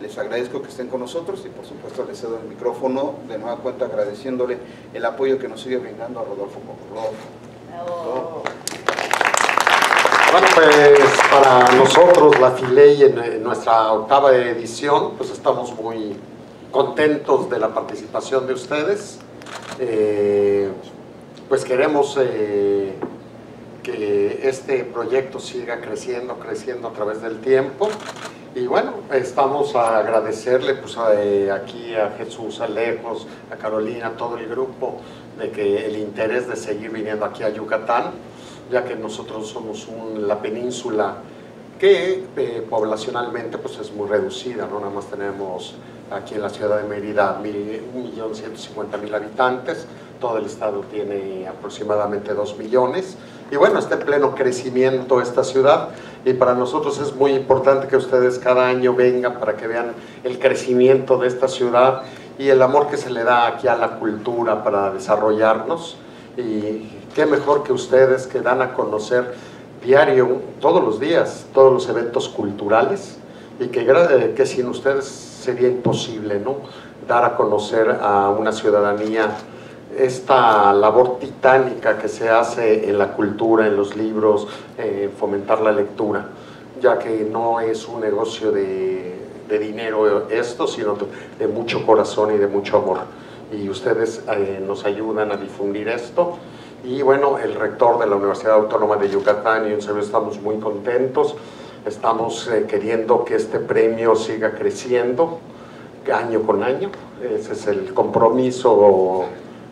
Les agradezco que estén con nosotros y por supuesto les cedo el micrófono de nueva cuenta agradeciéndole el apoyo que nos sigue brindando a Rodolfo Coco. Bueno, pues para nosotros la Filey en nuestra 8ª edición, pues estamos muy contentos de la participación de ustedes. Pues queremos que este proyecto siga creciendo a través del tiempo. Y bueno, estamos a agradecerle pues, aquí a Jesús, a Lejos, a Carolina, a todo el grupo, de que el interés de seguir viniendo aquí a Yucatán, ya que nosotros somos la península que poblacionalmente pues, es muy reducida, ¿no? Nada más tenemos aquí en la ciudad de Mérida 1.150.000 habitantes, todo el estado tiene aproximadamente 2 millones, y bueno, está en pleno crecimiento esta ciudad, y para nosotros es muy importante que ustedes cada año vengan para que vean el crecimiento de esta ciudad y el amor que se le da aquí a la cultura para desarrollarnos, y qué mejor que ustedes que dan a conocer diario, todos los días, todos los eventos culturales, y que sin ustedes sería imposible, ¿no?, dar a conocer a una ciudadanía esta labor titánica que se hace en la cultura, en los libros, fomentar la lectura, ya que no es un negocio de dinero esto, sino de mucho corazón y de mucho amor, y ustedes nos ayudan a difundir esto. Y bueno, el rector de la Universidad Autónoma de Yucatán y un servidor estamos muy contentos, estamos queriendo que este premio siga creciendo año con año. Ese es el compromiso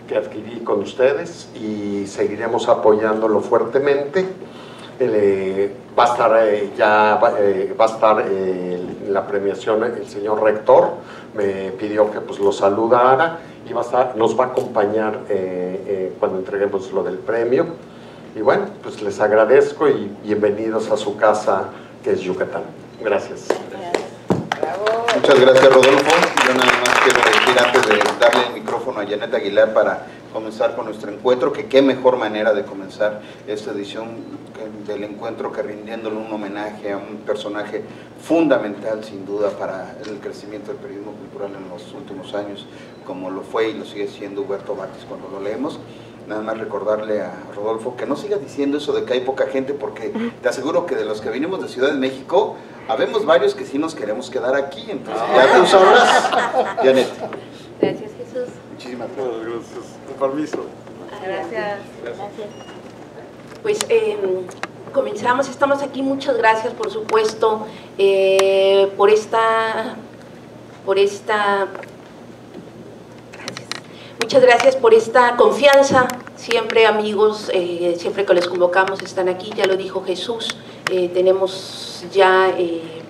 que adquirí con ustedes y seguiremos apoyándolo fuertemente. Va a estar en la premiación el señor rector, me pidió que pues lo saludara, y nos va a acompañar cuando entreguemos lo del premio. Y bueno, pues les agradezco y bienvenidos a su casa, que es Yucatán. Gracias. Muchas gracias, Rodolfo. Yo nada más quiero decir, antes de darle el micrófono a Janet Aguilar para comenzar con nuestro encuentro, que qué mejor manera de comenzar esta edición del encuentro que rindiéndole un homenaje a un personaje fundamental, sin duda, para el crecimiento del periodismo cultural en los últimos años, como lo fue y lo sigue siendo Huberto Batis cuando lo leemos. Nada más recordarle a Rodolfo que no siga diciendo eso de que hay poca gente, porque te aseguro que de los que vinimos de Ciudad de México, habemos varios que sí nos queremos quedar aquí, entonces ya tú sabrás. Janet. Gracias, Jesús. Muchísimas gracias. Gracias. Con permiso. Gracias. Pues comenzamos, estamos aquí, muchas gracias por supuesto por esta muchas gracias por esta confianza, siempre amigos, siempre que les convocamos están aquí, ya lo dijo Jesús, tenemos ya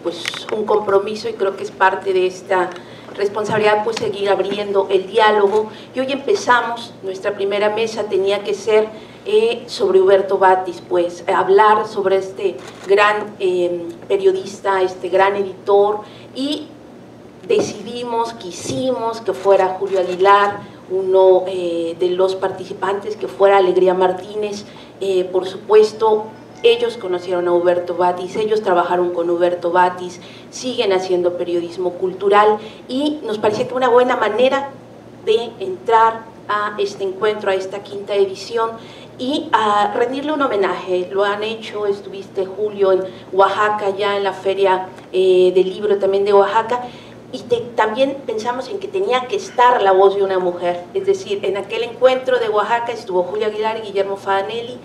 pues un compromiso y creo que es parte de esta responsabilidad pues seguir abriendo el diálogo, y hoy empezamos, nuestra primera mesa tenía que ser sobre Huberto Batis, pues hablar sobre este gran periodista, este gran editor, y quisimos que fuera Julio Aguilar, uno de los participantes, que fuera Alegría Martínez. Por supuesto, ellos conocieron a Huberto Batis, ellos trabajaron con Huberto Batis, siguen haciendo periodismo cultural, y nos parecía que una buena manera de entrar a este encuentro, a esta 5ª edición, y a rendirle un homenaje. Lo han hecho, estuviste, Julio, en Oaxaca, ya en la Feria del Libro también de Oaxaca, y también pensamos en que tenía que estar la voz de una mujer, es decir, en aquel encuentro de Oaxaca estuvo Julio Aguilar y Guillermo Fadanelli,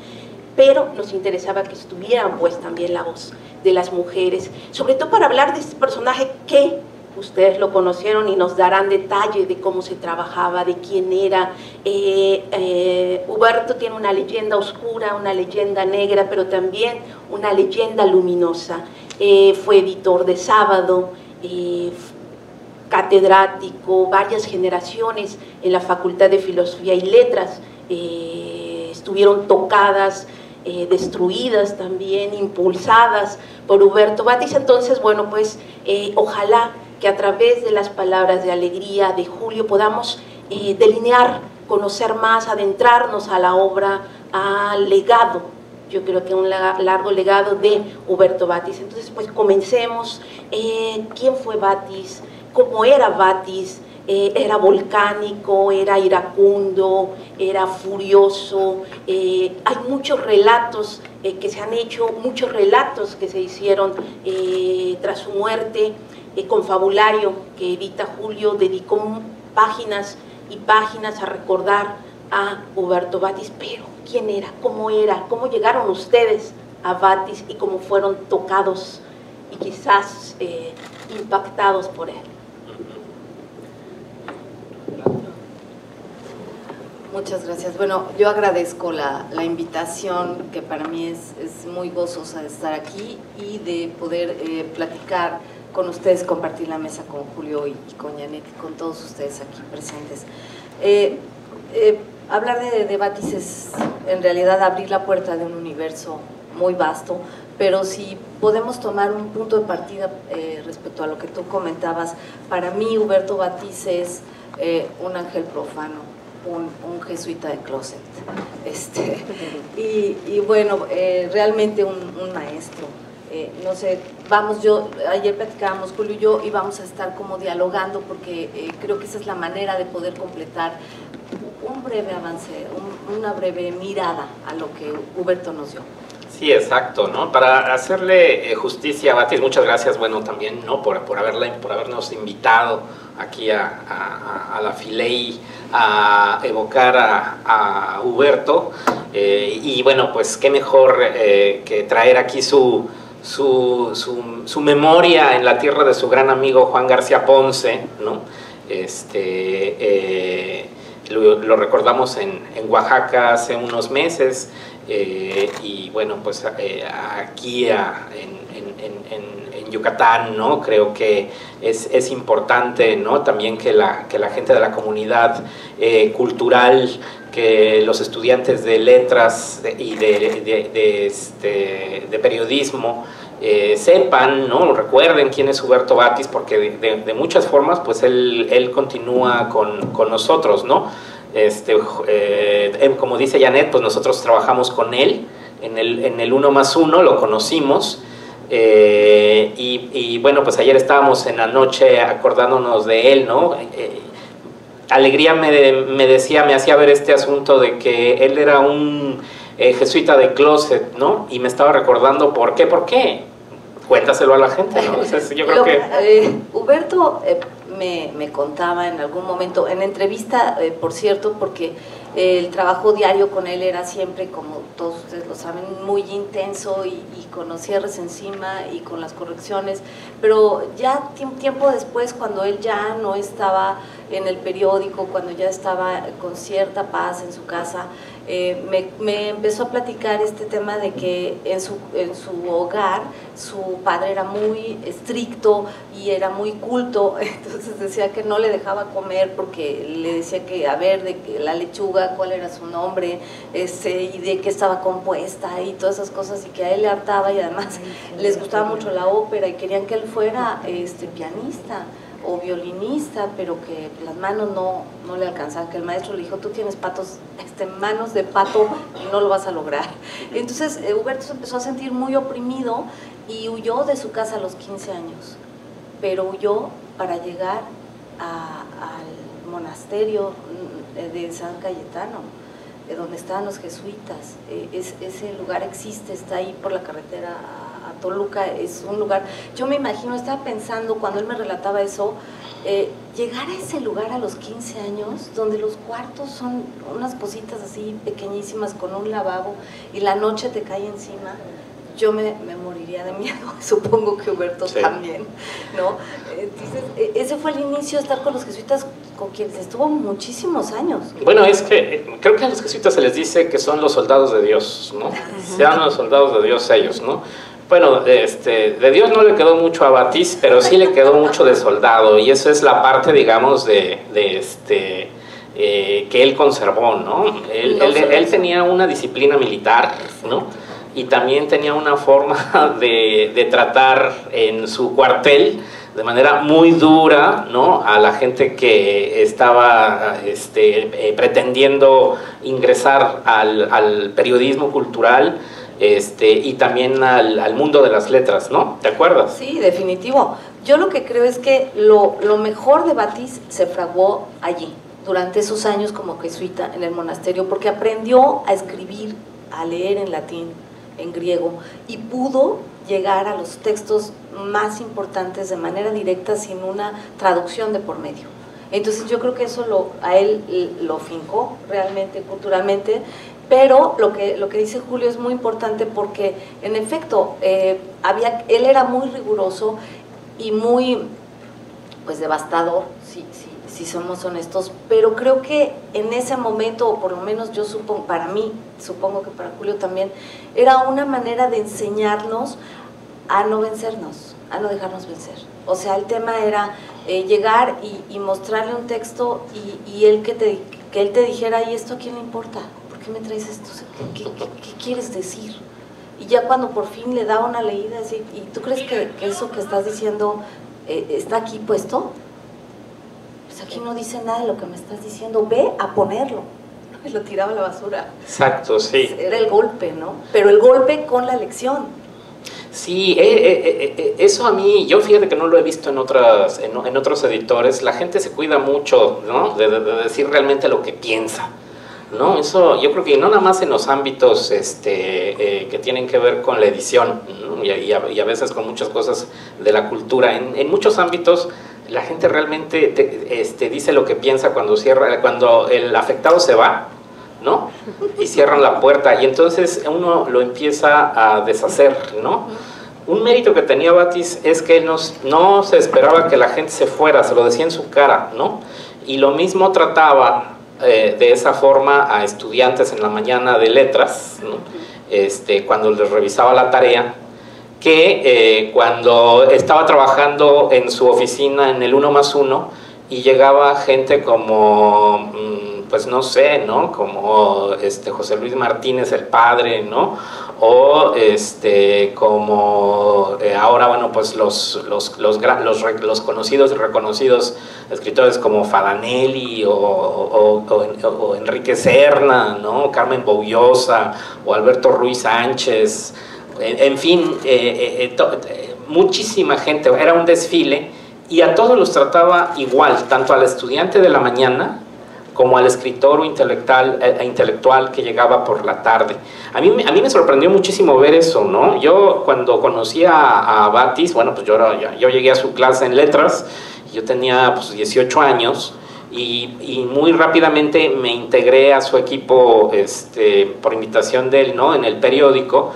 pero nos interesaba que estuvieran pues también la voz de las mujeres, sobre todo para hablar de este personaje que ustedes lo conocieron y nos darán detalle de cómo se trabajaba, de quién era. Huberto tiene una leyenda oscura, una leyenda negra, pero también una leyenda luminosa. Fue editor de Sábado, catedrático, varias generaciones en la Facultad de Filosofía y Letras estuvieron tocadas, destruidas también, impulsadas por Huberto Batis. Entonces, bueno, pues ojalá que a través de las palabras de Alegría de Julio podamos delinear, conocer más, adentrarnos a la obra, al legado yo creo que un largo legado de Huberto Batis. Entonces, pues comencemos. ¿Quién fue Batis? ¿Cómo era Batis? Era volcánico, era iracundo, era furioso. Hay muchos relatos que se han hecho, muchos relatos que se hicieron tras su muerte. Confabulario que Evita Julio dedicó páginas y páginas a recordar a Huberto Batis. Pero ¿quién era? ¿Cómo llegaron ustedes a Batis y cómo fueron tocados y quizás impactados por él? Muchas gracias. Bueno, yo agradezco la invitación, que para mí es muy gozosa de estar aquí y de poder platicar con ustedes, compartir la mesa con Julio y con Janet y con todos ustedes aquí presentes. Hablar de Batis es en realidad abrir la puerta de un universo muy vasto, pero si podemos tomar un punto de partida respecto a lo que tú comentabas, para mí Huberto Batis es un ángel profano, un jesuita de closet, y bueno, realmente un maestro. No sé, ayer platicábamos Julio y yo, y vamos a estar como dialogando, porque creo que esa es la manera de poder completar un breve avance, una breve mirada a lo que Huberto nos dio. Sí, exacto, ¿no? Para hacerle justicia a Batis, muchas gracias, bueno, también, ¿no? por habernos invitado aquí a la Filey a evocar a Huberto, y bueno, pues qué mejor que traer aquí su memoria en la tierra de su gran amigo Juan García Ponce, ¿no? Lo recordamos en Oaxaca hace unos meses, y bueno, pues aquí en Yucatán, ¿no? Creo que es importante, ¿no? También que la gente de la comunidad cultural, que los estudiantes de letras y de periodismo sepan, ¿no? Recuerden quién es Huberto Batis, porque de muchas formas pues él continúa con nosotros, ¿no? Como dice Janet, pues nosotros trabajamos con él en el 1+1, lo conocimos, y bueno, pues ayer estábamos en la noche acordándonos de él, ¿no? Alegría me hacía ver este asunto de que él era un jesuita de closet, ¿no? Y me estaba recordando ¿por qué? Cuéntaselo a la gente, ¿no? Entonces, yo creo que Huberto me contaba en algún momento, en entrevista, por cierto, porque el trabajo diario con él era siempre, como todos ustedes lo saben, muy intenso, y con cierres encima y con las correcciones, pero ya tiempo después, cuando él ya no estaba en el periódico, cuando ya estaba con cierta paz en su casa, me empezó a platicar este tema de que en su hogar su padre era muy estricto y era muy culto, entonces decía que no le dejaba comer porque le decía que, a ver, de que la lechuga, cuál era su nombre, y de qué estaba compuesta y todas esas cosas, y que a él le hartaba, y además les gustaba mucho la ópera y querían que él fuera pianista o violinista, pero que las manos no le alcanzaban, que el maestro le dijo, tú tienes manos de pato y no lo vas a lograr. Entonces Huberto se empezó a sentir muy oprimido y huyó de su casa a los 15 años, pero huyó para llegar al monasterio de San Cayetano, donde estaban los jesuitas. Ese lugar existe, está ahí por la carretera a Toluca, es un lugar, yo me imagino, estaba pensando cuando él me relataba eso, llegar a ese lugar a los 15 años, donde los cuartos son unas cositas así pequeñísimas con un lavabo y la noche te cae encima, yo me moriría de miedo, supongo que Huberto también, ¿no? Entonces, ese fue el inicio de estar con los jesuitas, con quienes estuvo muchos años. Bueno, es que creo que a los jesuitas se les dice que son los soldados de Dios, ¿no? Sean los soldados de Dios ellos, ¿no? Bueno, de Dios no le quedó mucho a Batis, pero sí le quedó mucho de soldado, y eso es la parte, digamos, que él conservó, ¿no? Él tenía una disciplina militar, ¿no? Y también tenía una forma de tratar en su cuartel de manera muy dura, ¿no? A la gente que estaba pretendiendo ingresar al periodismo cultural. y también al mundo de las letras, ¿no? ¿Te acuerdas? Sí, definitivo. Yo lo que creo es que lo mejor de Batis se fraguó allí, durante esos años como jesuita en el monasterio, porque aprendió a escribir, a leer en latín, en griego, y pudo llegar a los textos más importantes de manera directa sin una traducción de por medio. Entonces yo creo que eso a él lo fincó realmente, culturalmente, pero lo que dice Julio es muy importante porque en efecto él era muy riguroso y muy pues devastador, si somos honestos, pero creo que en ese momento, o por lo menos yo supongo, para mí, supongo que para Julio también, era una manera de enseñarnos a no vencernos, a no dejarnos vencer. O sea, el tema era llegar y mostrarle un texto y él que él te dijera, ¿y esto a quién le importa? ¿Por qué me traes esto? ¿Qué quieres decir? Y ya cuando por fin le daba una leída, así, ¿y tú crees que eso que estás diciendo está aquí puesto? Pues aquí no dice nada de lo que me estás diciendo, ve a ponerlo. Y lo tiraba a la basura. Exacto, sí. Era el golpe, ¿no? Pero el golpe con la lección. Sí, eso a mí, yo fíjate que no lo he visto en otros editores, la gente se cuida mucho, ¿no? de decir realmente lo que piensa, ¿no? Eso yo creo que no nada más en los ámbitos que tienen que ver con la edición, ¿no? y a veces con muchas cosas de la cultura, en muchos ámbitos la gente realmente dice lo que piensa cuando el afectado se va, ¿no? Y cierran la puerta y entonces uno lo empieza a deshacer, ¿no? Un mérito que tenía Batis es que él no se esperaba que la gente se fuera, se lo decía en su cara, ¿no? Y lo mismo trataba de esa forma a estudiantes en la mañana de letras, ¿no? Cuando les revisaba la tarea, que cuando estaba trabajando en su oficina en el 1+1 y llegaba gente como pues no sé, ¿no? Como José Luis Martínez, el padre, ¿no? O como ahora, bueno, pues los conocidos y reconocidos escritores como Fadanelli o Enrique Serna, ¿no? Carmen Boullosa o Alberto Ruiz Sánchez, en fin, muchísima gente, era un desfile y a todos los trataba igual, tanto al estudiante de la mañana como al escritor o intelectual que llegaba por la tarde. A mí me sorprendió muchísimo ver eso, ¿no? Yo cuando conocí a Batis, bueno, pues yo llegué a su clase en letras, yo tenía pues 18 años y muy rápidamente me integré a su equipo por invitación de él, ¿no? En el periódico,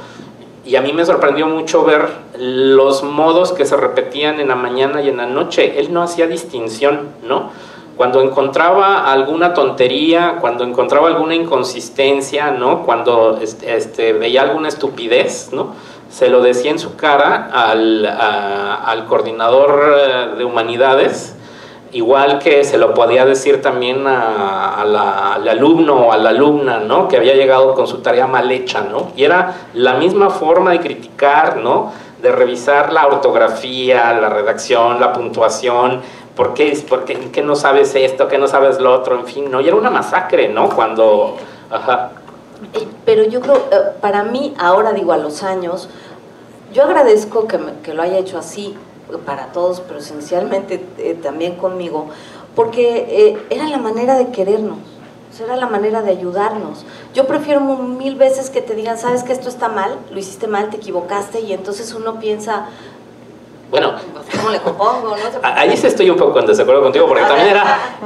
y a mí me sorprendió mucho ver los modos que se repetían en la mañana y en la noche. Él no hacía distinción, ¿no? Cuando encontraba alguna tontería, cuando encontraba alguna inconsistencia, ¿no? Cuando veía alguna estupidez, ¿no? Se lo decía en su cara al coordinador de humanidades, igual que se lo podía decir también al alumno o a la alumna, ¿no? Que había llegado con su tarea mal hecha, ¿no? Y era la misma forma de criticar, ¿no? De revisar la ortografía, la redacción, la puntuación. ¿Por qué no sabes esto? ¿Qué no sabes lo otro? En fin, ¿no? Y era una masacre, ¿no? Cuando... Ajá. Pero yo creo, para mí, ahora digo, a los años, yo agradezco que lo haya hecho así para todos, pero esencialmente también conmigo, porque era la manera de querernos, o sea, era la manera de ayudarnos. Yo prefiero 1000 veces que te digan, sabes que esto está mal, lo hiciste mal, te equivocaste, y entonces uno piensa... Bueno, ¿cómo le compongo? ¿No? Ahí sí estoy un poco en desacuerdo contigo, porque también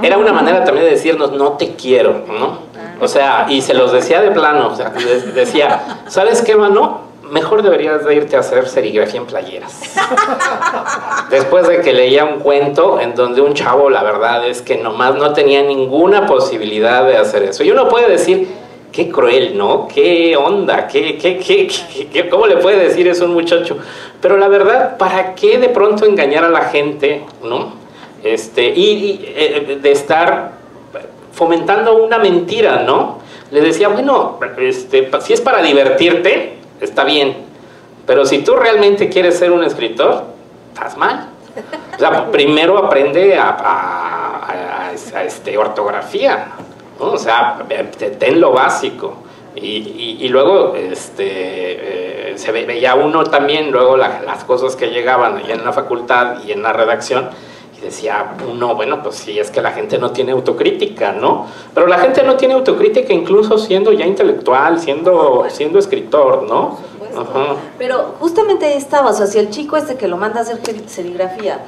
era una manera también de decirnos, no te quiero, ¿no? O sea, y se los decía de plano, o sea, decía, ¿sabes qué, mano? Mejor deberías de irte a hacer serigrafía en playeras. Después de que leía un cuento en donde un chavo, la verdad es que nomás no tenía ninguna posibilidad de hacer eso. Y uno puede decir, qué cruel, ¿no? ¿Qué onda? ¿Cómo le puede decir eso a un muchacho? Pero la verdad, ¿para qué de pronto engañar a la gente, ¿no? De estar fomentando una mentira, ¿no? Le decía, bueno, si es para divertirte, está bien. Pero si tú realmente quieres ser un escritor, estás mal. O sea, primero aprende a ortografía, ¿no? O sea, ten lo básico. Y luego se veía uno también luego las cosas que llegaban allá en la facultad y en la redacción, y decía uno, bueno, pues sí, es que la gente no tiene autocrítica, ¿no? Pero la gente no tiene autocrítica incluso siendo ya intelectual, siendo escritor, ¿no? Ajá. Pero justamente ahí estaba, o sea, si el chico que lo manda a hacer serigrafía,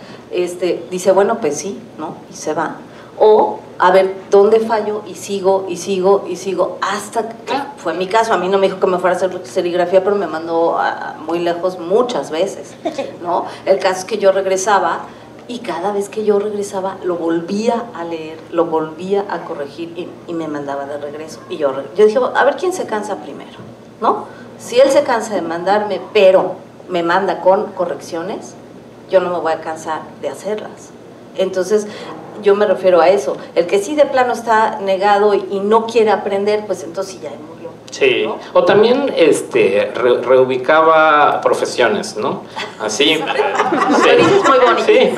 dice, bueno, pues sí, ¿no? Y se va. O, a ver, ¿dónde fallo? Y sigo, hasta que fue mi caso. A mí no me dijo que me fuera a hacer serigrafía, pero me mandó muy lejos muchas veces, ¿no? El caso es que yo regresaba, y cada vez que yo regresaba lo volvía a leer, lo volvía a corregir y me mandaba de regreso. Y yo dije, a ver quién se cansa primero, ¿no? Si él se cansa de mandarme, pero me manda con correcciones, yo no me voy a cansar de hacerlas. Entonces, yo me refiero a eso. El que sí de plano está negado y no quiere aprender, pues entonces sí ya murió. Sí, ¿no? O también reubicaba profesiones, ¿no? Así. Sí. Muy bonito. Sí.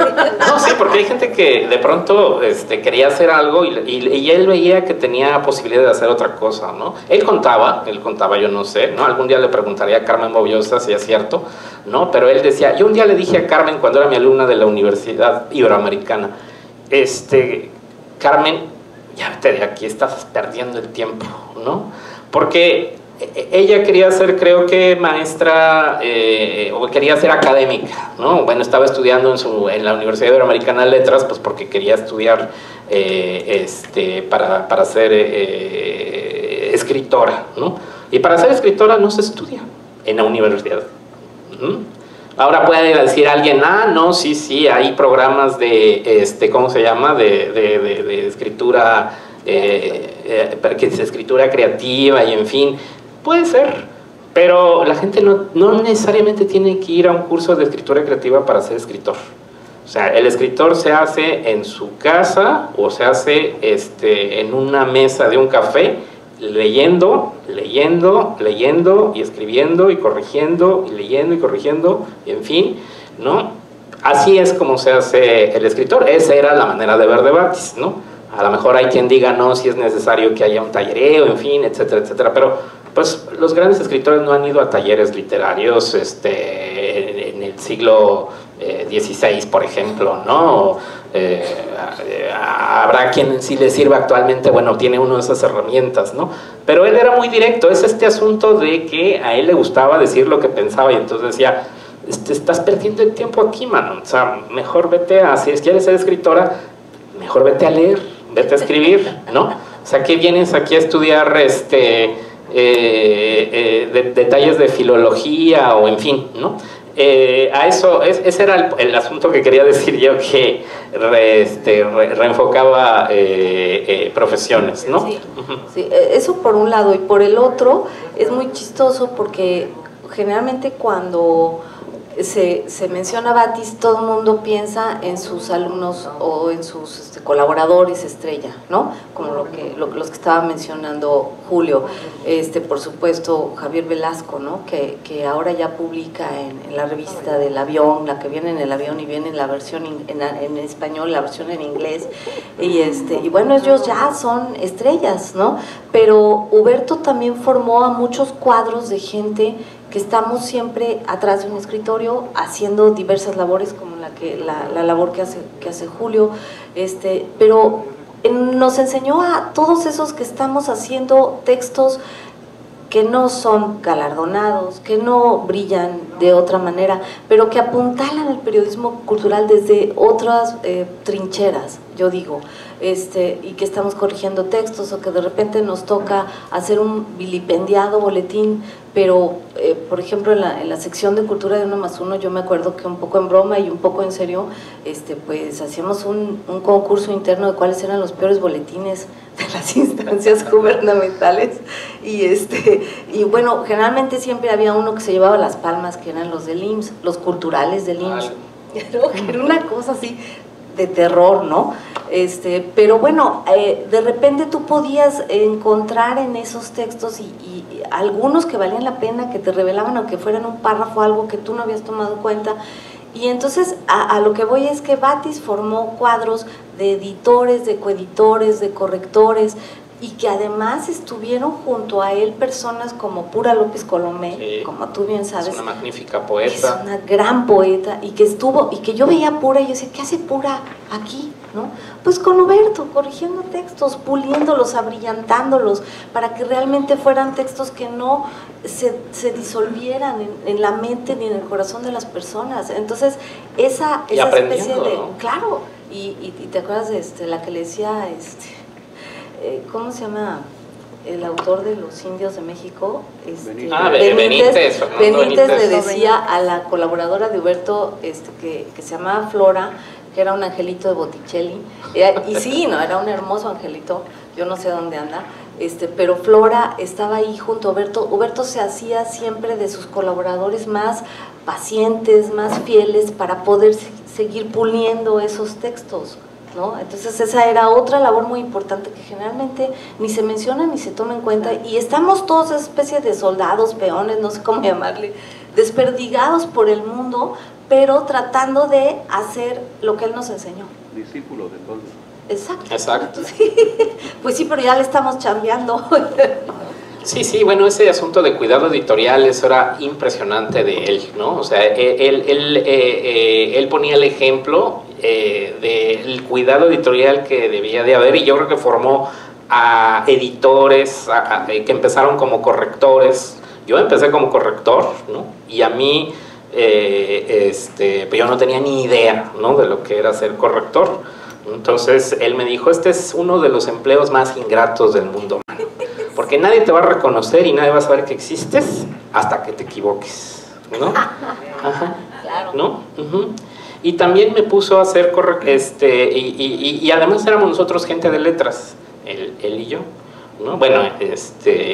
No, sí, porque hay gente que de pronto quería hacer algo y él veía que tenía posibilidad de hacer otra cosa, ¿no? Él contaba, yo no sé, ¿no? Algún día le preguntaría a Carmen Bobiosa si es cierto, ¿no? Pero él decía, yo un día le dije a Carmen cuando era mi alumna de la Universidad Iberoamericana, Carmen, ya vete de aquí, estás perdiendo el tiempo, ¿no? Porque ella quería ser, creo que maestra, o quería ser académica, ¿no? Bueno, estaba estudiando en la Universidad Iberoamericana de Letras, pues porque quería estudiar para ser escritora, ¿no? Y para ser escritora no se estudia en la universidad. Ahora puede decir alguien, no, sí, hay programas de, ¿cómo se llama? De escritura, que es escritura creativa y en fin, puede ser, pero la gente no necesariamente tiene que ir a un curso de escritura creativa para ser escritor. O sea, el escritor se hace en su casa o se hace en una mesa de un café, leyendo y escribiendo y corrigiendo y leyendo y corrigiendo y en fin, ¿no? Así es como se hace el escritor. Esa era la manera de ver de Batis, ¿no? A lo mejor hay quien diga no, si es necesario que haya un tallereo, en fin, etcétera, etcétera, pero pues los grandes escritores no han ido a talleres literarios en el siglo XVI, por ejemplo, ¿no? Habrá quien sí le sirva actualmente, bueno, tiene uno de esas herramientas, ¿no? Pero él era muy directo, es este asunto de que a él le gustaba decir lo que pensaba y entonces decía, estás perdiendo el tiempo aquí, mano, o sea, mejor vete si quieres ser escritora, mejor vete a leer, vete a escribir, ¿no? O sea, ¿qué vienes aquí a estudiar detalles de filología o en fin, ¿no? A eso, ese era el asunto que quería decir yo, que reenfocaba profesiones, ¿no? Sí, sí, eso por un lado, y por el otro es muy chistoso porque generalmente cuando se menciona Batis, todo el mundo piensa en sus alumnos o en sus colaboradores estrella, ¿no? Como los que estaba mencionando Julio, por supuesto Javier Velasco, ¿no? Que ahora ya publica en la revista del avión, la que viene en el avión y viene en la versión en español, la versión en inglés, y bueno, ellos ya son estrellas, ¿no? Pero Huberto también formó a muchos cuadros de gente que estamos siempre atrás de un escritorio haciendo diversas labores como la labor que hace Julio, pero nos enseñó a todos esos que estamos haciendo textos que no son galardonados, que no brillan de otra manera, pero que apuntalan el periodismo cultural desde otras trincheras, yo digo, y que estamos corrigiendo textos o que de repente nos toca hacer un vilipendiado boletín, pero por ejemplo en la sección de cultura de 1+1 yo me acuerdo que un poco en broma y un poco en serio, pues hacíamos un concurso interno de cuáles eran los peores boletines de las instancias gubernamentales y bueno, generalmente siempre había uno que se llevaba las palmas, que eran los del IMSS, los culturales del IMSS, que era una cosa así de terror, ¿no? Pero bueno, de repente tú podías encontrar en esos textos y algunos que valían la pena, que te revelaban aunque fueran un párrafo, algo que tú no habías tomado cuenta. Y entonces a lo que voy es que Batis formó cuadros de editores, de coeditores, de correctores, y que además estuvieron junto a él personas como Pura López Colomé, sí, como tú bien sabes. Es una magnífica Es poeta. una gran poeta y que estuvo, y que yo veía a Pura y yo decía, ¿qué hace Pura aquí? ¿No? Pues con Huberto, corrigiendo textos, puliéndolos, abrillantándolos, para que realmente fueran textos que no se disolvieran en la mente ni en el corazón de las personas. Entonces, esa especie de... ¿no? Claro, y te acuerdas de la que le decía, ¿cómo se llama? El autor de Los Indios de México, Benítez le decía a la colaboradora de Huberto, que se llamaba Flora, que era un angelito de Botticelli, y sí, no, era un hermoso angelito, yo no sé dónde anda, pero Flora estaba ahí junto a Huberto. Huberto se hacía siempre de sus colaboradores más pacientes, más fieles, para poder seguir puliendo esos textos, ¿no? Entonces esa era otra labor muy importante que generalmente ni se menciona ni se toma en cuenta, y estamos todos esa especie de soldados, peones, no sé cómo llamarle, desperdigados por el mundo, pero tratando de hacer lo que él nos enseñó. Discípulo de Toldo. Exacto. Sí. Pues sí, pero ya le estamos chambeando. Sí, bueno, ese asunto de cuidado editorial, eso era impresionante de él, ¿no? O sea, él ponía el ejemplo del cuidado editorial que debía de haber, y yo creo que formó a editores que empezaron como correctores. Yo empecé como corrector, ¿no? Y a mí, yo no tenía ni idea, ¿no?, de lo que era ser corrector. Entonces él me dijo, este es uno de los empleos más ingratos del mundo, mano, porque nadie te va a reconocer y nadie va a saber que existes hasta que te equivoques, ¿no? Ajá. Claro. ¿No? Uh-huh. Y también me puso a hacer y además éramos nosotros gente de letras, él y yo, ¿no? Bueno,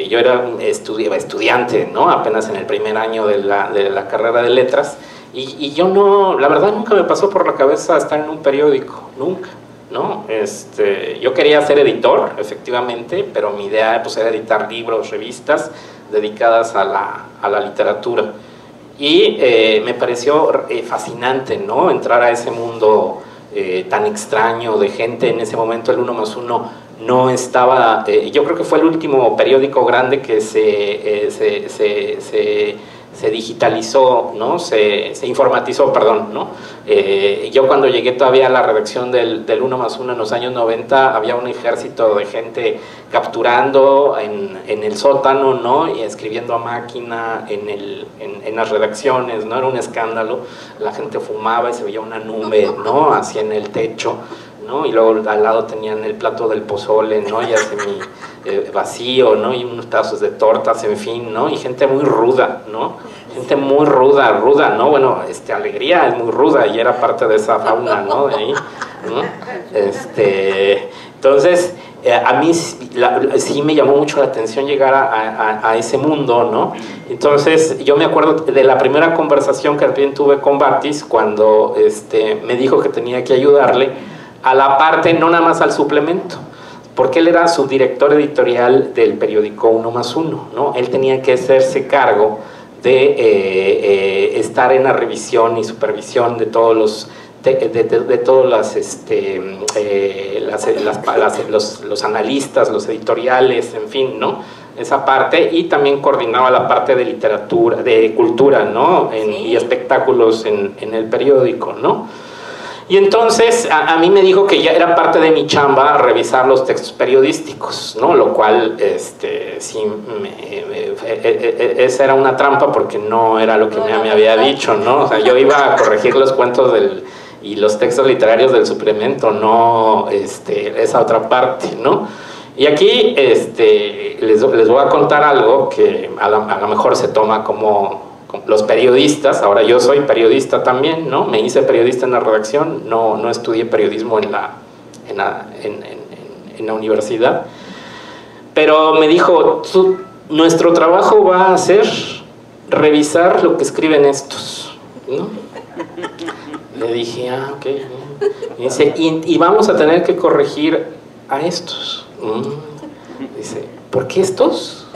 yo era estudiante, ¿no?, apenas en el primer año de la carrera de letras, y yo no, la verdad nunca me pasó por la cabeza estar en un periódico, nunca, ¿no? Yo quería ser editor, efectivamente, pero mi idea pues era editar libros, revistas dedicadas a la literatura. Y me pareció fascinante, ¿no?, entrar a ese mundo tan extraño de gente. En ese momento el 1+1 no estaba, yo creo que fue el último periódico grande que se digitalizó, ¿no?, se informatizó, perdón, ¿no? Yo cuando llegué todavía a la redacción del 1+1 en los años 90, había un ejército de gente capturando en el sótano, ¿no?, y escribiendo a máquina en las redacciones, ¿no? Era un escándalo, la gente fumaba y se veía una nube, ¿no?, así en el techo, ¿no? Y luego al lado tenían el plato del pozole, ¿no?, ya semi vacío, ¿no?, y unos pedazos de tortas, en fin, ¿no? Y gente muy ruda, ¿no? Gente muy ruda, ¿no? Bueno, Alegría es muy ruda y era parte de esa fauna, ¿no?, de ahí, ¿no? Entonces, a mí sí me llamó mucho la atención llegar a ese mundo, ¿no? Entonces, yo me acuerdo de la primera conversación que también tuve con Batis, cuando me dijo que tenía que ayudarle a la parte, no nada más al suplemento, porque él era subdirector editorial del periódico 1+1, ¿no? Él tenía que hacerse cargo de estar en la revisión y supervisión de todos los los analistas, los editoriales, en fin, ¿no? Esa parte, y también coordinaba la parte de literatura, de cultura, ¿no? Y espectáculos en el periódico, ¿no? Y entonces a mí me dijo que ya era parte de mi chamba revisar los textos periodísticos, ¿no? Lo cual, sí, esa era una trampa, porque no era lo que me había dicho, ¿no? O sea, yo iba a corregir los cuentos y los textos literarios del suplemento, no esa otra parte, ¿no? Y aquí les voy a contar algo que a lo mejor se toma como los periodistas. Ahora yo soy periodista también, ¿no? Me hice periodista en la redacción, no estudié periodismo en la universidad, pero me dijo, nuestro trabajo va a ser revisar lo que escriben estos, ¿no? Le dije, ok. Y dice, y vamos a tener que corregir a estos. Dice, ¿por qué estos?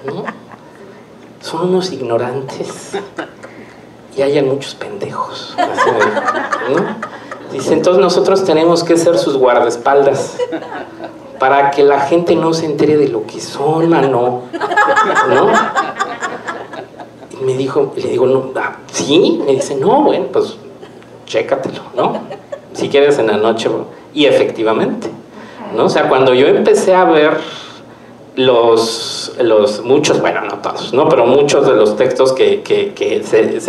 ¿No? Son unos ignorantes y hay muchos pendejos, ¿no? Dice, entonces nosotros tenemos que ser sus guardaespaldas para que la gente no se entere de lo que son, mano, ¿no? Y me dijo, le digo, no, ¿sí? Me dice, no, bueno, pues chécatelo, ¿no? Si quieres en la noche. Y efectivamente, ¿no? O sea, cuando yo empecé a ver muchos, bueno, no todos, ¿no? Pero muchos de los textos que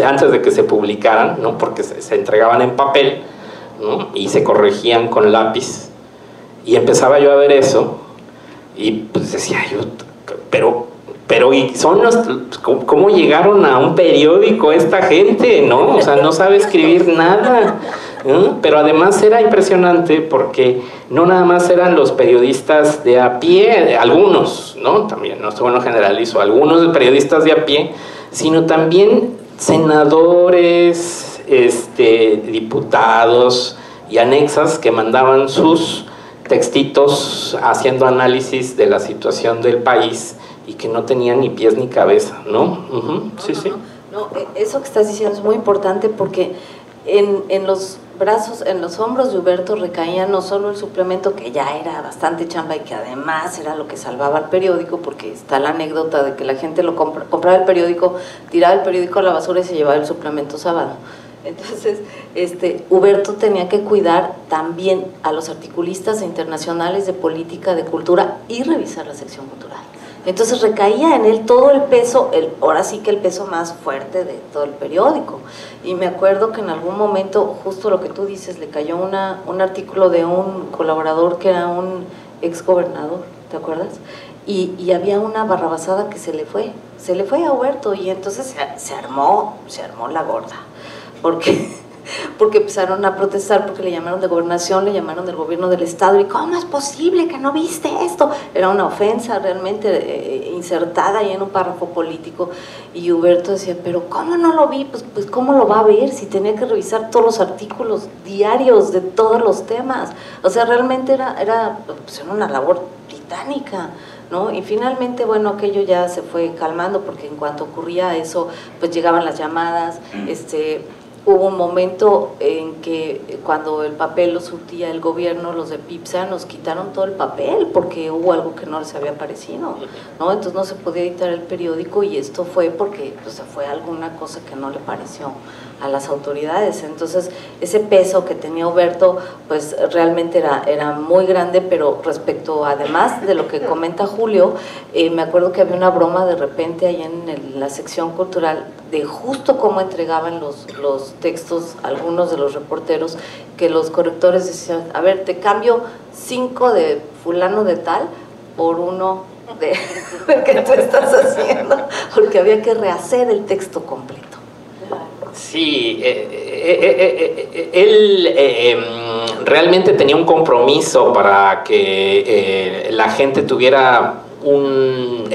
antes de que se publicaran, ¿no? Porque se entregaban en papel, ¿no? Y se corregían con lápiz. Y empezaba yo a ver eso, y pues decía yo, pero ¿y cómo llegaron a un periódico esta gente, no? O sea, no sabe escribir nada, ¿no? Pero además era impresionante porque no nada más eran los periodistas de a pie, algunos, ¿no? También, no estoy bueno generalizo, algunos periodistas de a pie, sino también senadores, diputados y anexas que mandaban sus textitos haciendo análisis de la situación del país y que no tenían ni pies ni cabeza, ¿no? Sí, sí. No, eso que estás diciendo es muy importante porque en los brazos, en los hombros de Huberto recaía no solo el suplemento, que ya era bastante chamba y que además era lo que salvaba al periódico, porque está la anécdota de que la gente compraba el periódico, tiraba el periódico a la basura y se llevaba el suplemento sábado. Entonces, Huberto tenía que cuidar también a los articulistas internacionales de política, de cultura y revisar la sección cultural. Entonces recaía en él todo el peso, ahora sí que el peso más fuerte de todo el periódico. Y me acuerdo que en algún momento, justo lo que tú dices, le cayó un artículo de un colaborador que era un exgobernador, ¿te acuerdas? Y había una barrabasada que se le fue a Huberto, y entonces se armó la gorda. Porque empezaron a protestar, porque le llamaron de gobernación, le llamaron del gobierno del estado, y ¿cómo es posible que no viste esto? Era una ofensa realmente insertada ahí en un párrafo político, y Huberto decía, pero ¿cómo no lo vi? Pues ¿cómo lo va a ver si tenía que revisar todos los artículos diarios de todos los temas? O sea, realmente era una labor titánica, ¿no? Y finalmente, bueno, aquello ya se fue calmando, porque en cuanto ocurría eso, pues llegaban las llamadas, hubo un momento en que cuando el papel lo surtía el gobierno, los de PIPSA nos quitaron todo el papel porque hubo algo que no les había parecido, ¿no? Entonces no se podía editar el periódico, y esto fue porque pues, fue alguna cosa que no le pareció a las autoridades. Entonces ese peso que tenía Huberto pues realmente era muy grande. Pero respecto, además de lo que comenta Julio, me acuerdo que había una broma de repente ahí en la sección cultural de justo cómo entregaban los textos algunos de los reporteros, que los correctores decían, a ver, te cambio 5 de fulano de tal por 1 de que tú estás haciendo, porque había que rehacer el texto completo. Sí, él realmente tenía un compromiso para que la gente tuviera un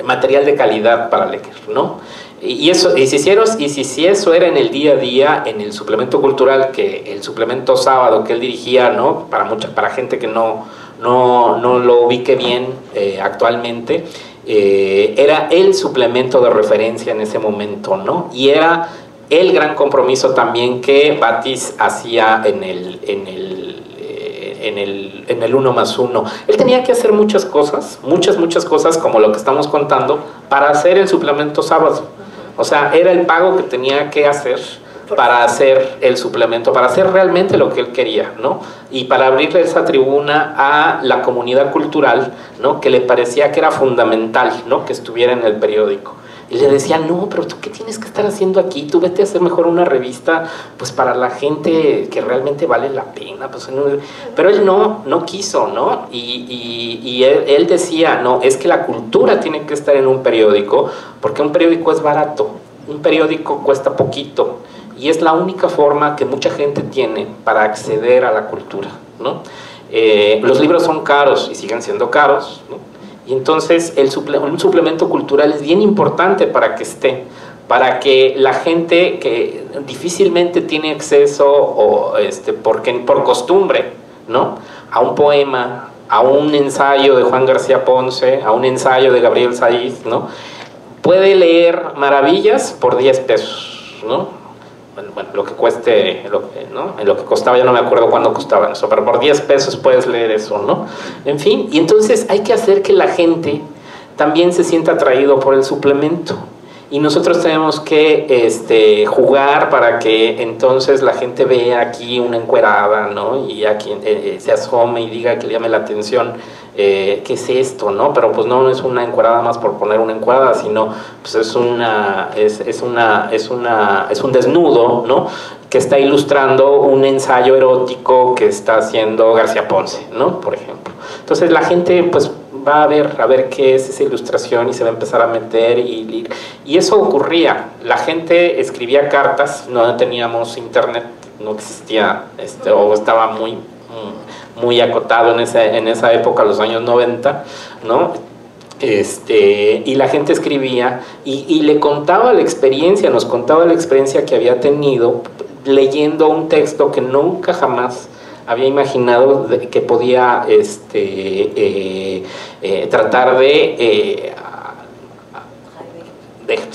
material de calidad para leer, ¿no? Y si eso era en el día a día, en el suplemento cultural, que el suplemento sábado que él dirigía, ¿no? Para gente que no lo ubique bien actualmente, era el suplemento de referencia en ese momento, ¿no? Y era el gran compromiso también que Batis hacía en el 1+1. Él tenía que hacer muchas cosas, muchas cosas, como lo que estamos contando, para hacer el suplemento sábado. O sea, era el pago que tenía que hacer para hacer el suplemento, para hacer realmente lo que él quería, ¿no? Y para abrirle esa tribuna a la comunidad cultural, ¿no? Que le parecía que era fundamental, ¿no? Que estuviera en el periódico. Y le decía, no, pero tú qué tienes que estar haciendo aquí, tú vete a hacer mejor una revista pues para la gente que realmente vale la pena, pues, pero él no quiso, ¿no? Y él decía, no, es que la cultura tiene que estar en un periódico, porque un periódico es barato, un periódico cuesta poquito, y es la única forma que mucha gente tiene para acceder a la cultura, ¿no? Los libros son caros y siguen siendo caros, ¿no? Y entonces un suplemento cultural es bien importante para que esté, para que la gente que difícilmente tiene acceso por costumbre, ¿no? A un poema, a un ensayo de Juan García Ponce, a un ensayo de Gabriel Saiz, ¿no? Puede leer maravillas por 10 pesos, ¿no? bueno, lo que cueste, ¿no? En lo que costaba, ya no me acuerdo cuándo costaba eso, pero por 10 pesos puedes leer eso, ¿no? En fin, y entonces hay que hacer que la gente también se sienta atraído por el suplemento. Y nosotros tenemos que jugar para que entonces la gente vea aquí una encuerada, ¿no? Y a quien se asome y diga que le llame la atención qué es esto, ¿no? Pero pues no es una encuerada más por poner una encuerada, sino pues es un desnudo, ¿no? Que está ilustrando un ensayo erótico que está haciendo García Ponce, ¿no? Por ejemplo. Entonces la gente pues va a ver qué es esa ilustración y se va a empezar a meter y eso ocurría. La gente escribía cartas, no teníamos internet, no existía, o estaba muy acotado en esa época, los años 90, ¿no? Y la gente escribía y le contaba la experiencia, nos contaba la experiencia que había tenido leyendo un texto que nunca jamás había imaginado que podía tratar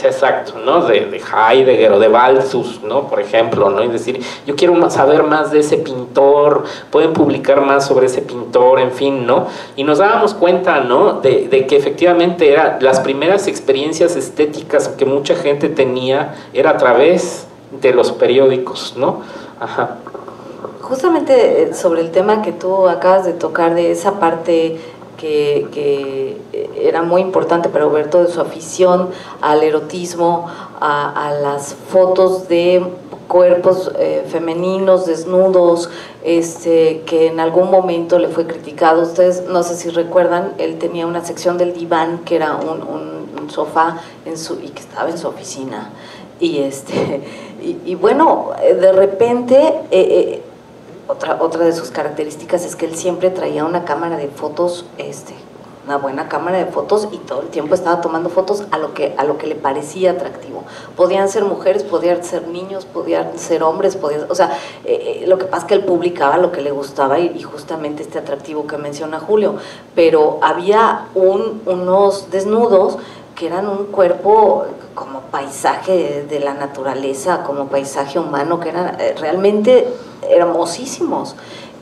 exacto, ¿no? De Heidegger o de Balthus, ¿no? Por ejemplo, ¿no? Y decir, yo quiero saber más de ese pintor, pueden publicar más sobre ese pintor, en fin, ¿no? Y nos dábamos cuenta, ¿no? De que efectivamente las primeras experiencias estéticas que mucha gente tenía era a través de los periódicos, ¿no? Ajá. Justamente sobre el tema que tú acabas de tocar, de esa parte que era muy importante para Huberto, de su afición al erotismo, a las fotos de cuerpos femeninos, desnudos, que en algún momento le fue criticado. Ustedes, no sé si recuerdan, él tenía una sección del diván, que era un sofá y que estaba en su oficina. Y bueno, de repente... Otra de sus características es que él siempre traía una cámara de fotos, una buena cámara de fotos, y todo el tiempo estaba tomando fotos a lo que le parecía atractivo. Podían ser mujeres, podían ser niños, podían ser hombres, lo que pasa es que él publicaba lo que le gustaba y justamente este atractivo que menciona Julio, pero había unos desnudos que eran un cuerpo como paisaje de la naturaleza, como paisaje humano, que eran realmente hermosísimos.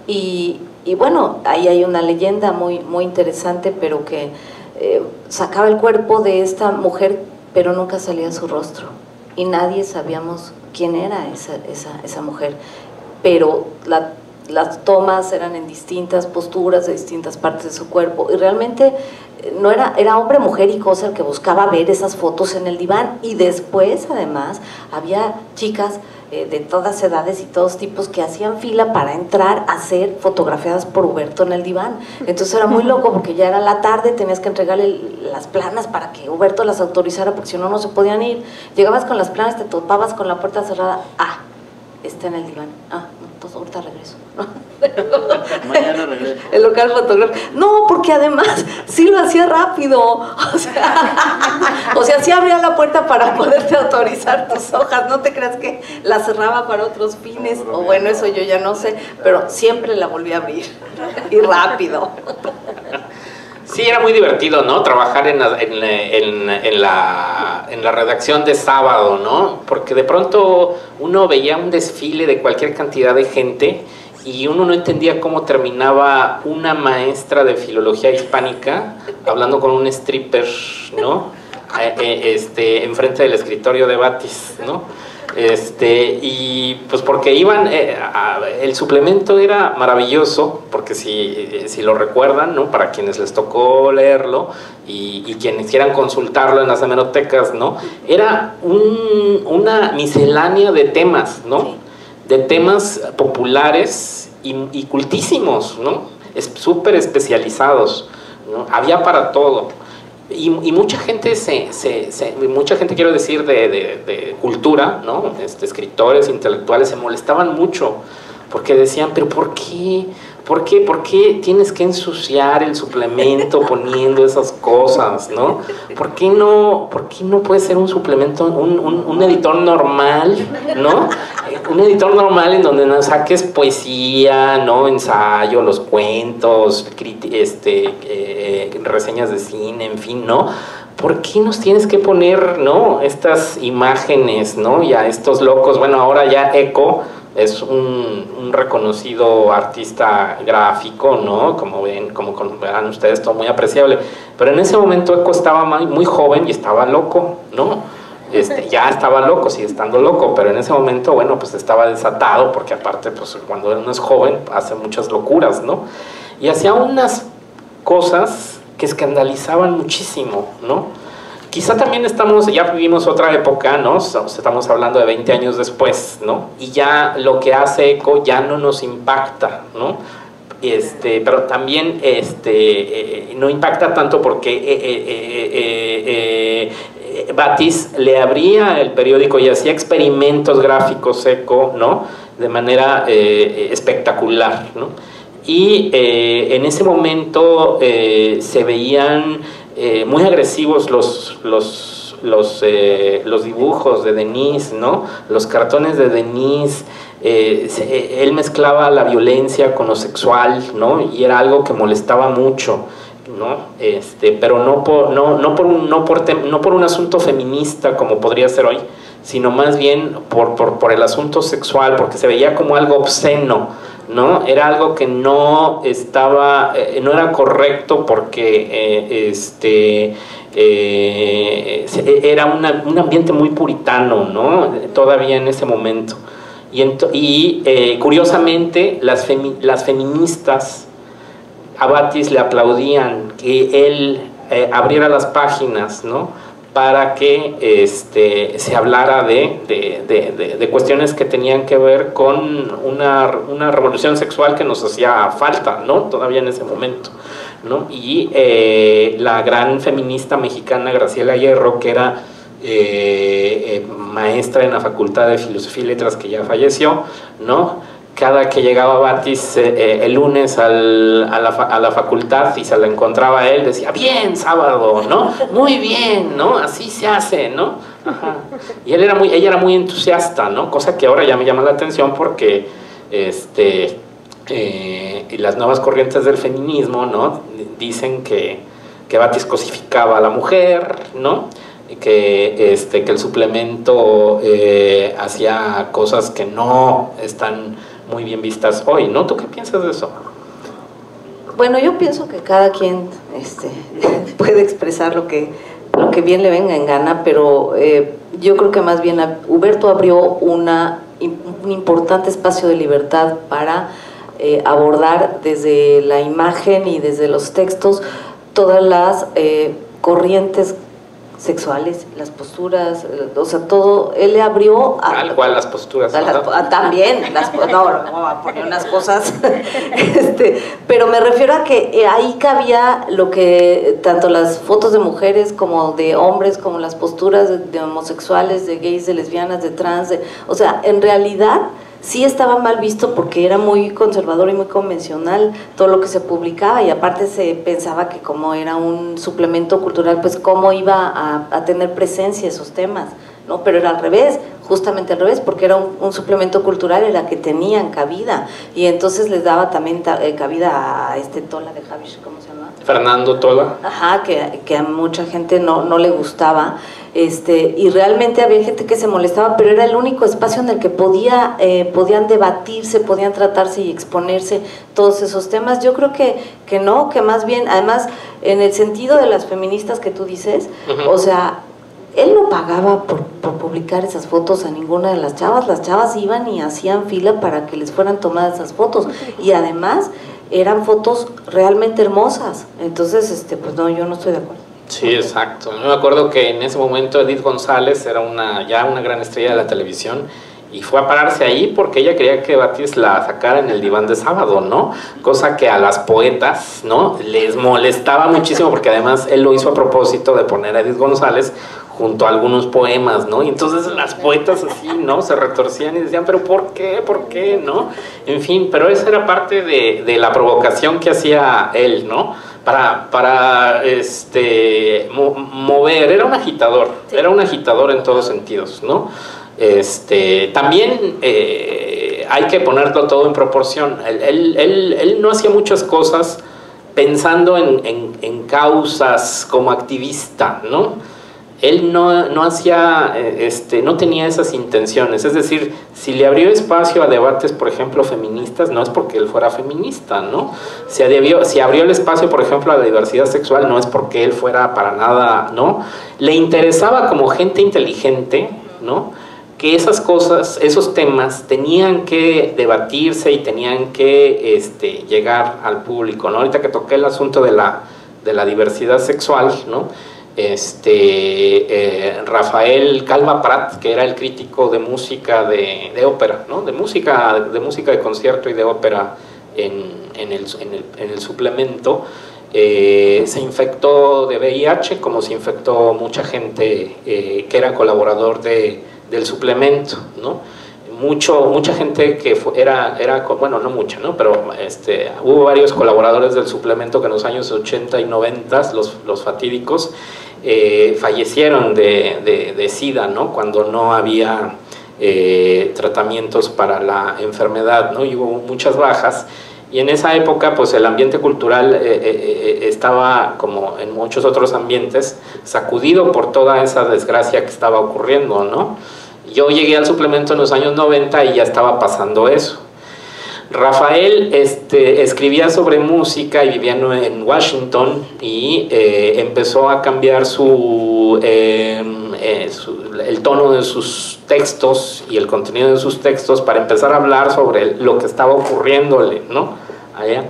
Y bueno, ahí hay una leyenda muy interesante, pero que sacaba el cuerpo de esta mujer, pero nunca salía su rostro. Y nadie sabíamos quién era esa mujer. Pero las tomas eran en distintas posturas, de distintas partes de su cuerpo. Y realmente no era hombre, mujer y cosa el que buscaba ver esas fotos en el diván. Y después, además, había chicas de todas edades y todos tipos que hacían fila para entrar a ser fotografiadas por Huberto en el diván. Entonces era muy loco porque ya era la tarde, tenías que entregarle las planas para que Huberto las autorizara, porque si no, no se podían ir. Llegabas con las planas, te topabas con la puerta cerrada. Está en el diván. Entonces ahorita regreso. Mañana regreso. El local fotográfico. No, porque además sí lo hacía rápido. O sea, sí abría la puerta para poderte autorizar tus hojas. No te creas que la cerraba para otros fines. O bueno, eso yo ya no sé. Pero siempre la volví a abrir. Y rápido. Sí, era muy divertido, ¿no? Trabajar en la redacción de Sábado, ¿no? Porque de pronto uno veía un desfile de cualquier cantidad de gente y uno no entendía cómo terminaba una maestra de filología hispánica hablando con un stripper, ¿no? Enfrente del escritorio de Batis, ¿no? Y pues porque iban, el suplemento era maravilloso, porque si lo recuerdan, ¿no? Para quienes les tocó leerlo y quienes quieran consultarlo en las hemerotecas, ¿no? Era una miscelánea de temas, ¿no? Sí. De temas populares y cultísimos, ¿no? Súper especializados, ¿no? Había para todo. Y mucha gente mucha gente, quiero decir, de cultura, ¿no? Escritores, intelectuales, se molestaban mucho porque decían, pero ¿por qué tienes que ensuciar el suplemento poniendo esas cosas, ¿no? ¿Por qué no puede ser un suplemento, un editor normal, ¿no? un editor normal en donde nos saques poesía, ¿no? Ensayo, los cuentos, reseñas de cine, en fin, ¿no? ¿Por qué nos tienes que poner, ¿no? Estas imágenes, ¿no? Y a estos locos, bueno, ahora ya Eco es un reconocido artista gráfico, ¿no? Como verán ustedes, todo muy apreciable. Pero en ese momento Eco estaba muy joven y estaba loco, ¿no? Ya estaba loco, sigue estando loco, pero en ese momento, bueno, pues estaba desatado, porque aparte, pues cuando uno es joven, hace muchas locuras, ¿no? Y hacía unas cosas que escandalizaban muchísimo, ¿no? Quizá también ya vivimos otra época, ¿no? Estamos hablando de 20 años después, ¿no? Y ya lo que hace Eco ya no nos impacta, ¿no? Pero también no impacta tanto porque Batis le abría el periódico y hacía experimentos gráficos Eco, ¿no? De manera espectacular, ¿no? Y en ese momento se veían muy agresivos los dibujos de Denis, ¿no? Los cartones de Denis. Él mezclaba la violencia con lo sexual, ¿no? Y era algo que molestaba mucho, ¿no? Pero no por un asunto feminista como podría ser hoy, sino más bien por el asunto sexual, porque se veía como algo obsceno, ¿no? Era algo que no estaba, no era correcto, porque era un ambiente muy puritano, ¿no? Todavía en ese momento. Y curiosamente las feministas a Batis le aplaudían que él abriera las páginas, ¿no? Para que se hablara de cuestiones que tenían que ver con una revolución sexual que nos hacía falta, ¿no? Todavía en ese momento, ¿no? Y la gran feminista mexicana Graciela Hierro, que era maestra en la Facultad de Filosofía y Letras, que ya falleció, ¿no? Cada que llegaba Batis el lunes a la facultad y se la encontraba a él, decía, bien, sábado, ¿no? Muy bien, ¿no? Así se hace, ¿no? Ajá. Y ella era muy entusiasta, ¿no? Cosa que ahora ya me llama la atención porque las nuevas corrientes del feminismo, ¿no? Dicen que Batis cosificaba a la mujer, ¿no? Que el suplemento hacía cosas que no están muy bien vistas hoy, ¿no? ¿Tú qué piensas de eso? Bueno, yo pienso que cada quien puede expresar lo que bien le venga en gana, pero yo creo que más bien Huberto abrió un importante espacio de libertad para abordar desde la imagen y desde los textos todas las corrientes sexuales, las posturas, o sea, todo. Él le abrió tal cual las posturas, también no voy a poner unas cosas pero me refiero a que ahí cabía lo que tanto las fotos de mujeres como de hombres, como las posturas de homosexuales, de gays, de lesbianas, de trans, o sea, en realidad sí estaba mal visto porque era muy conservador y muy convencional todo lo que se publicaba, y aparte se pensaba que como era un suplemento cultural, pues cómo iba a tener presencia esos temas, ¿no? Pero era al revés, justamente al revés, porque era un suplemento cultural, era que tenían cabida, y entonces les daba también cabida a Tola de Javier, ¿cómo se llama? Fernando Tola. Ajá, que a mucha gente no le gustaba, y realmente había gente que se molestaba, pero era el único espacio en el que podían debatirse, podían tratarse y exponerse todos esos temas. Yo creo que no, que más bien, además, en el sentido de las feministas que tú dices, o sea, él no pagaba por publicar esas fotos a ninguna de las chavas iban y hacían fila para que les fueran tomadas esas fotos, y además eran fotos realmente hermosas. Entonces, pues no, yo no estoy de acuerdo. Sí, exacto. Yo me acuerdo que en ese momento Edith González era ya una gran estrella de la televisión, y fue a pararse ahí porque ella quería que Batis la sacara en el diván de sábado, ¿no? Cosa que a las poetas, ¿no?, les molestaba muchísimo, porque además él lo hizo a propósito de poner a Edith González junto a algunos poemas, ¿no? Y entonces las poetas así, ¿no?, se retorcían y decían, pero ¿por qué? ¿Por qué? ¿No? En fin, pero esa era parte de la provocación que hacía él, ¿no? Para mover, era un agitador, sí. Era un agitador en todos sentidos, ¿no? También hay que ponerlo todo en proporción. Él no hacía muchas cosas pensando en causas como activista, ¿no? Él no hacía, no tenía esas intenciones. Es decir, si le abrió espacio a debates, por ejemplo, feministas, no es porque él fuera feminista, ¿no? Si abrió el espacio, por ejemplo, a la diversidad sexual, no es porque él fuera para nada, ¿no? Le interesaba como gente inteligente, ¿no? Que esas cosas, esos temas tenían que debatirse y tenían que llegar al público, ¿no? Ahorita que toqué el asunto de la diversidad sexual, ¿no? Rafael Calva Prat, que era el crítico de música de ópera, ¿no? de música de concierto y de ópera en el suplemento, se infectó de VIH, como se infectó mucha gente que era colaborador del suplemento, ¿no? Mucha gente que bueno, no mucha, ¿no? Pero hubo varios colaboradores del suplemento que en los años 80 y 90, los fatídicos, fallecieron de SIDA, ¿no? Cuando no había tratamientos para la enfermedad, ¿no? Y hubo muchas bajas. Y en esa época, pues el ambiente cultural estaba, como en muchos otros ambientes, sacudido por toda esa desgracia que estaba ocurriendo, ¿no? Yo llegué al suplemento en los años 90 y ya estaba pasando eso. Rafael escribía sobre música y vivía en Washington y empezó a cambiar el tono de sus textos y el contenido de sus textos para empezar a hablar sobre lo que estaba ocurriéndole, ¿no? Allá.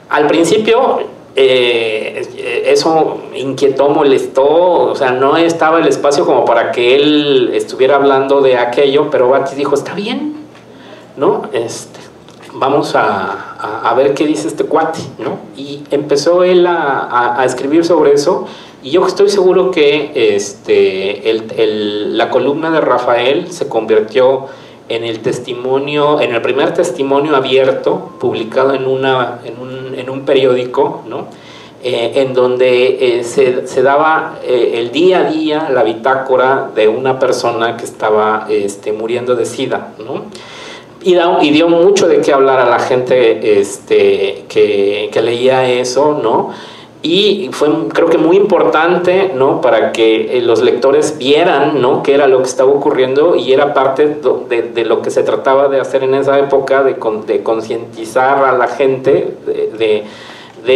Al principio eso inquietó, molestó, o sea, no estaba el espacio como para que él estuviera hablando de aquello, pero Batis dijo, está bien, ¿no? Vamos a ver qué dice este cuate, ¿no? Y empezó él a escribir sobre eso, y yo estoy seguro que la columna de Rafael se convirtió en el primer testimonio abierto publicado en un periódico, ¿no? En donde se daba el día a día la bitácora de una persona que estaba muriendo de SIDA, ¿no? Y dio mucho de qué hablar a la gente que leía eso, ¿no? Y fue, creo que muy importante, ¿no? Para que los lectores vieran, ¿no? Qué era lo que estaba ocurriendo, y era parte de lo que se trataba de hacer en esa época, de concientizar a la gente de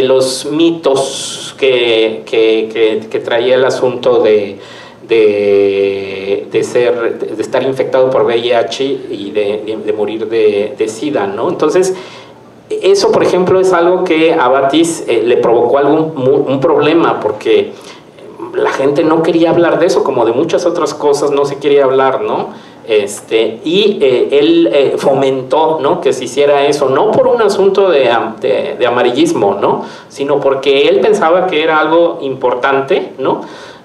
los mitos que traía el asunto de estar infectado por VIH y de morir de SIDA, ¿no? Entonces, eso, por ejemplo, es algo que a Batis le provocó un problema, porque la gente no quería hablar de eso, como de muchas otras cosas no se quería hablar, ¿no? Él fomentó, ¿no? Que se hiciera eso, no por un asunto de amarillismo, ¿no? Sino porque él pensaba que era algo importante, ¿no?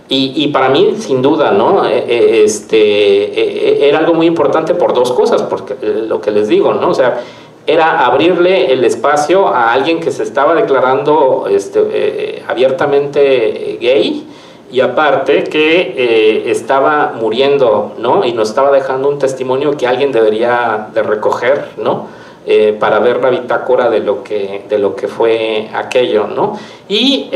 Y para mí, sin duda, ¿no? Era algo muy importante por dos cosas, porque lo que les digo, ¿no? O sea, era abrirle el espacio a alguien que se estaba declarando abiertamente gay, y aparte que estaba muriendo, ¿no? Y nos estaba dejando un testimonio que alguien debería de recoger, ¿no? Para ver la bitácora de lo que fue aquello, ¿no? Y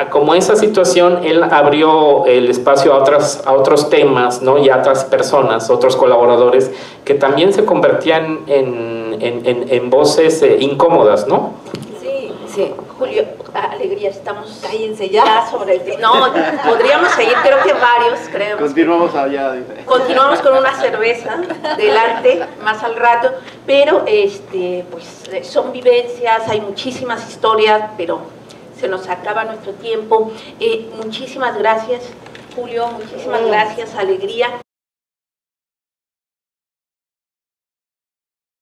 como esa situación, él abrió el espacio a otros temas, ¿no? Y a otras personas, otros colaboradores, que también se convertían en voces incómodas, ¿no? Sí, Julio, Alegría, estamos... Cállense ya sobre el tema. No, podríamos seguir, creo que varios, creemos. Continuamos allá. Continuamos con una cerveza delante, más al rato, pero pues son vivencias, hay muchísimas historias, pero se nos acaba nuestro tiempo. Muchísimas gracias, Julio, muchísimas gracias, Alegría.